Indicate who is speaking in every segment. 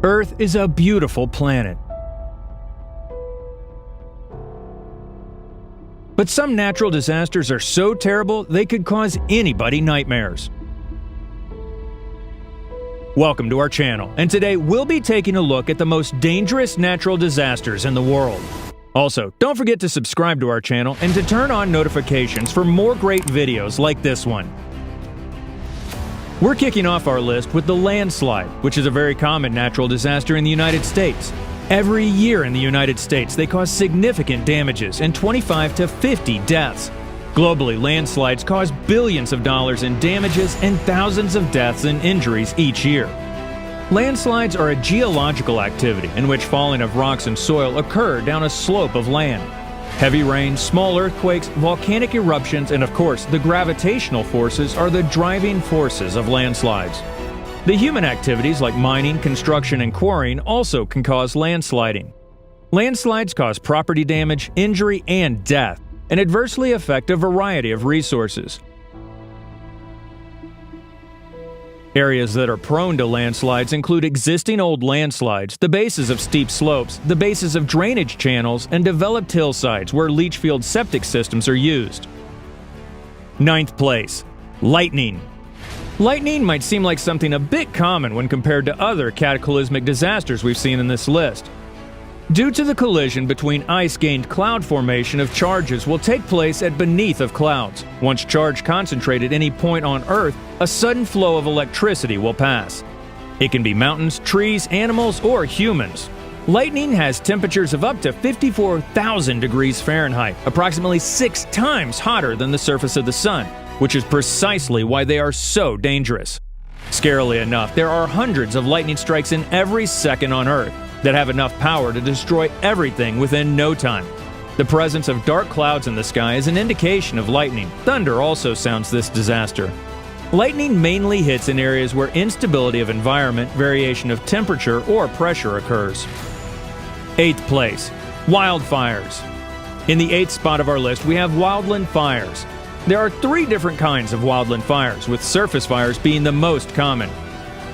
Speaker 1: Earth is a beautiful planet. But some natural disasters are so terrible they could cause anybody nightmares. Welcome to our channel, and today we'll be taking a look at the most dangerous natural disasters in the world. Also, don't forget to subscribe to our channel and to turn on notifications for more great videos like this one. We're kicking off our list with the landslide, which is a very common natural disaster in the United States. Every year in the United States, they cause significant damages and 25 to 50 deaths. Globally, landslides cause billions of dollars in damages and thousands of deaths and injuries each year. Landslides are a geological activity in which falling of rocks and soil occur down a slope of land. Heavy rain, small earthquakes, volcanic eruptions, and of course, the gravitational forces are the driving forces of landslides. The human activities like mining, construction, and quarrying also can cause landsliding. Landslides cause property damage, injury, and death, and adversely affect a variety of resources. Areas that are prone to landslides include existing old landslides, the bases of steep slopes, the bases of drainage channels, and developed hillsides where leach field septic systems are used. 9th place. Lightning. Lightning might seem like something a bit common when compared to other cataclysmic disasters we've seen in this list. Due to the collision between ice-gained cloud formation of charges will take place at beneath of clouds. Once charge concentrated at any point on Earth, a sudden flow of electricity will pass. It can be mountains, trees, animals, or humans. Lightning has temperatures of up to 54,000 degrees Fahrenheit, approximately 6 times hotter than the surface of the sun, which is precisely why they are so dangerous. Scarily enough, there are hundreds of lightning strikes in every second on Earth that have enough power to destroy everything within no time. The presence of dark clouds in the sky is an indication of lightning. Thunder also sounds this disaster. Lightning mainly hits in areas where instability of environment, variation of temperature, or pressure occurs. 8th place. Wildfires. In the 8th spot of our list, we have wildland fires. There are 3 different kinds of wildland fires, with surface fires being the most common.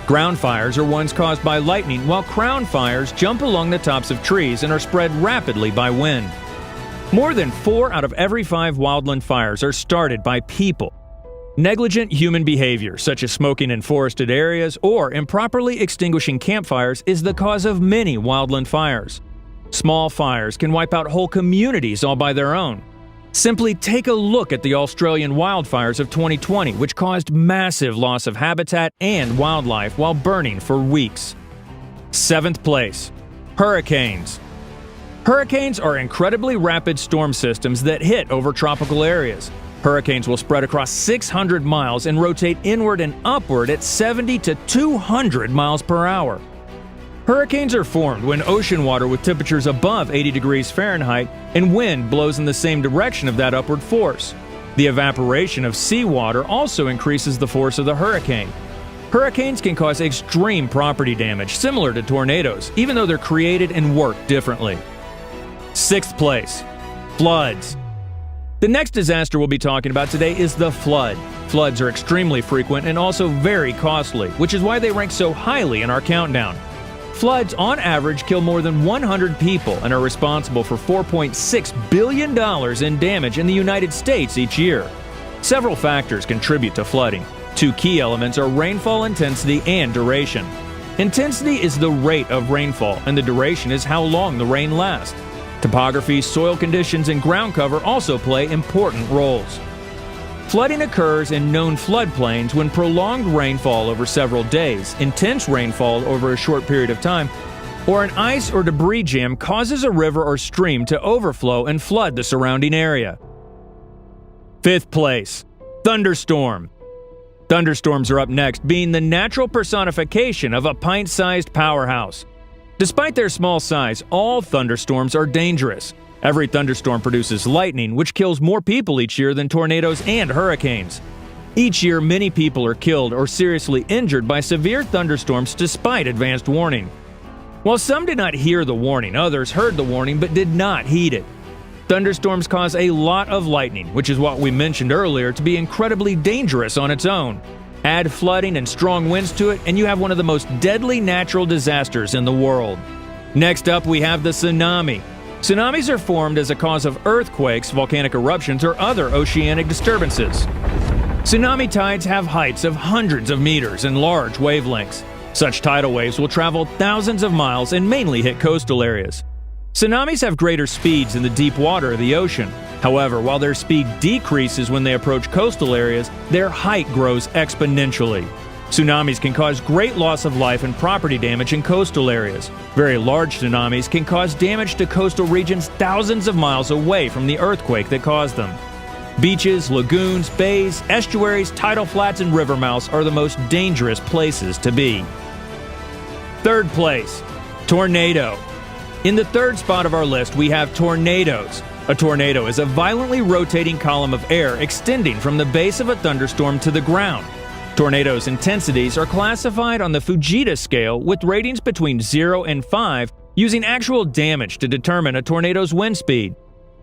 Speaker 1: Ground fires are ones caused by lightning, while crown fires jump along the tops of trees and are spread rapidly by wind. More than 4 out of every 5 wildland fires are started by people. Negligent human behavior, such as smoking in forested areas or improperly extinguishing campfires, is the cause of many wildland fires. Small fires can wipe out whole communities all by their own. Simply take a look at the Australian wildfires of 2020, which caused massive loss of habitat and wildlife while burning for weeks. 7th place. Hurricanes. Hurricanes are incredibly rapid storm systems that hit over tropical areas. Hurricanes will spread across 600 miles and rotate inward and upward at 70 to 200 miles per hour. Hurricanes are formed when ocean water with temperatures above 80 degrees Fahrenheit and wind blows in the same direction of that upward force. The evaporation of seawater also increases the force of the hurricane. Hurricanes can cause extreme property damage, similar to tornadoes, even though they're created and work differently. 6th place. Floods. The next disaster we'll be talking about today is the flood. Floods are extremely frequent and also very costly, which is why they rank so highly in our countdown. Floods, on average, kill more than 100 people and are responsible for $4.6 billion in damage in the United States each year. Several factors contribute to flooding. 2 key elements are rainfall intensity and duration. Intensity is the rate of rainfall, and the duration is how long the rain lasts. Topography, soil conditions, and ground cover also play important roles. Flooding occurs in known floodplains when prolonged rainfall over several days, intense rainfall over a short period of time, or an ice or debris jam causes a river or stream to overflow and flood the surrounding area. 5th place. Thunderstorm. Thunderstorms are up next, being the natural personification of a pint-sized powerhouse. Despite their small size, all thunderstorms are dangerous. Every thunderstorm produces lightning, which kills more people each year than tornadoes and hurricanes. Each year, many people are killed or seriously injured by severe thunderstorms despite advanced warning. While some did not hear the warning, others heard the warning but did not heed it. Thunderstorms cause a lot of lightning, which is what we mentioned earlier to be incredibly dangerous on its own. Add flooding and strong winds to it, and you have one of the most deadly natural disasters in the world. Next up, we have the tsunami. Tsunamis are formed as a cause of earthquakes, volcanic eruptions, or other oceanic disturbances. Tsunami tides have heights of hundreds of meters and large wavelengths. Such tidal waves will travel thousands of miles and mainly hit coastal areas. Tsunamis have greater speeds in the deep water of the ocean. However, while their speed decreases when they approach coastal areas, their height grows exponentially. Tsunamis can cause great loss of life and property damage in coastal areas. Very large tsunamis can cause damage to coastal regions thousands of miles away from the earthquake that caused them. Beaches, lagoons, bays, estuaries, tidal flats, and river mouths are the most dangerous places to be. Third place, tornado. In the third spot of our list, we have tornadoes. A tornado is a violently rotating column of air extending from the base of a thunderstorm to the ground. Tornadoes' intensities are classified on the Fujita scale with ratings between 0 and 5, using actual damage to determine a tornado's wind speed.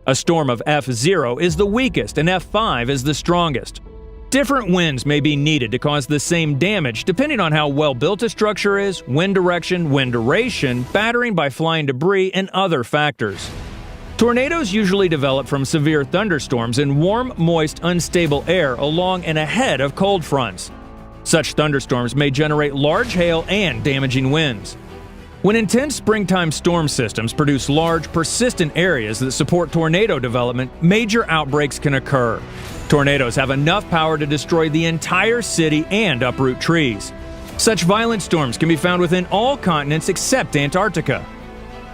Speaker 1: A storm of F0 is the weakest and F5 is the strongest. Different winds may be needed to cause the same damage depending on how well built a structure is, wind direction, wind duration, battering by flying debris, and other factors. Tornadoes usually develop from severe thunderstorms in warm, moist, unstable air along and ahead of cold fronts. Such thunderstorms may generate large hail and damaging winds. When intense springtime storm systems produce large, persistent areas that support tornado development, major outbreaks can occur. Tornadoes have enough power to destroy the entire city and uproot trees. Such violent storms can be found within all continents except Antarctica.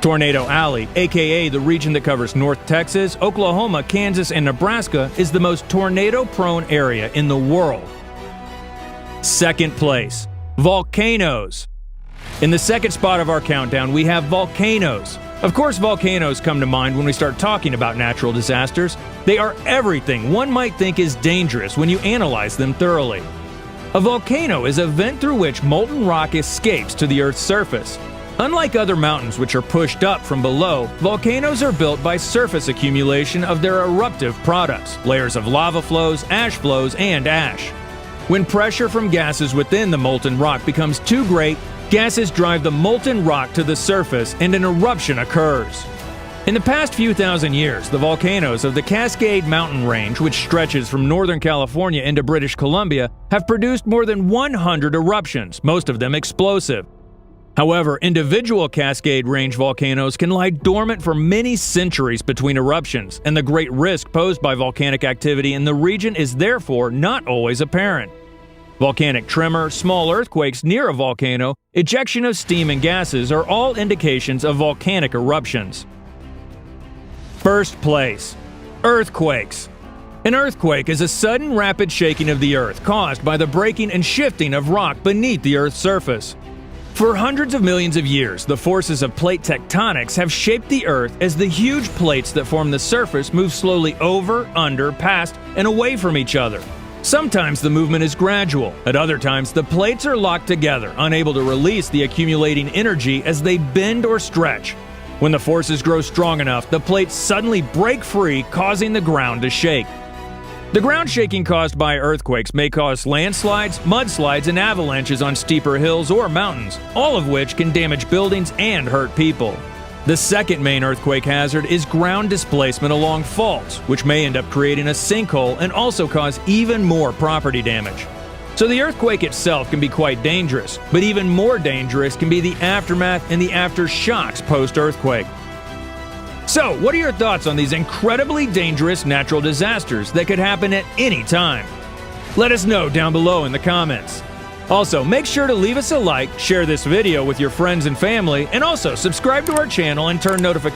Speaker 1: Tornado Alley, aka the region that covers North Texas, Oklahoma, Kansas, and Nebraska, is the most tornado-prone area in the world. Second place, volcanoes. In the second spot of our countdown, we have volcanoes. Of course, volcanoes come to mind when we start talking about natural disasters. They are everything one might think is dangerous when you analyze them thoroughly. A volcano is a vent through which molten rock escapes to the Earth's surface. Unlike other mountains which are pushed up from below, volcanoes are built by surface accumulation of their eruptive products, layers of lava flows, ash flows, and ash. When pressure from gases within the molten rock becomes too great, gases drive the molten rock to the surface and an eruption occurs. In the past few thousand years, the volcanoes of the Cascade Mountain Range, which stretches from Northern California into British Columbia, have produced more than 100 eruptions, most of them explosive. However, individual Cascade Range volcanoes can lie dormant for many centuries between eruptions, and the great risk posed by volcanic activity in the region is therefore not always apparent. Volcanic tremor, small earthquakes near a volcano, ejection of steam and gases are all indications of volcanic eruptions. First place, earthquakes. An earthquake is a sudden rapid shaking of the earth caused by the breaking and shifting of rock beneath the Earth's surface. For hundreds of millions of years, the forces of plate tectonics have shaped the Earth as the huge plates that form the surface move slowly over, under, past, and away from each other. Sometimes the movement is gradual. At other times, the plates are locked together, unable to release the accumulating energy as they bend or stretch. When the forces grow strong enough, the plates suddenly break free, causing the ground to shake. The ground shaking caused by earthquakes may cause landslides, mudslides, and avalanches on steeper hills or mountains, all of which can damage buildings and hurt people. The second main earthquake hazard is ground displacement along faults, which may end up creating a sinkhole and also cause even more property damage. So the earthquake itself can be quite dangerous, but even more dangerous can be the aftermath and the aftershocks post-earthquake. So, what are your thoughts on these incredibly dangerous natural disasters that could happen at any time? Let us know down below in the comments. Also, make sure to leave us a like, share this video with your friends and family, and also subscribe to our channel and turn notifications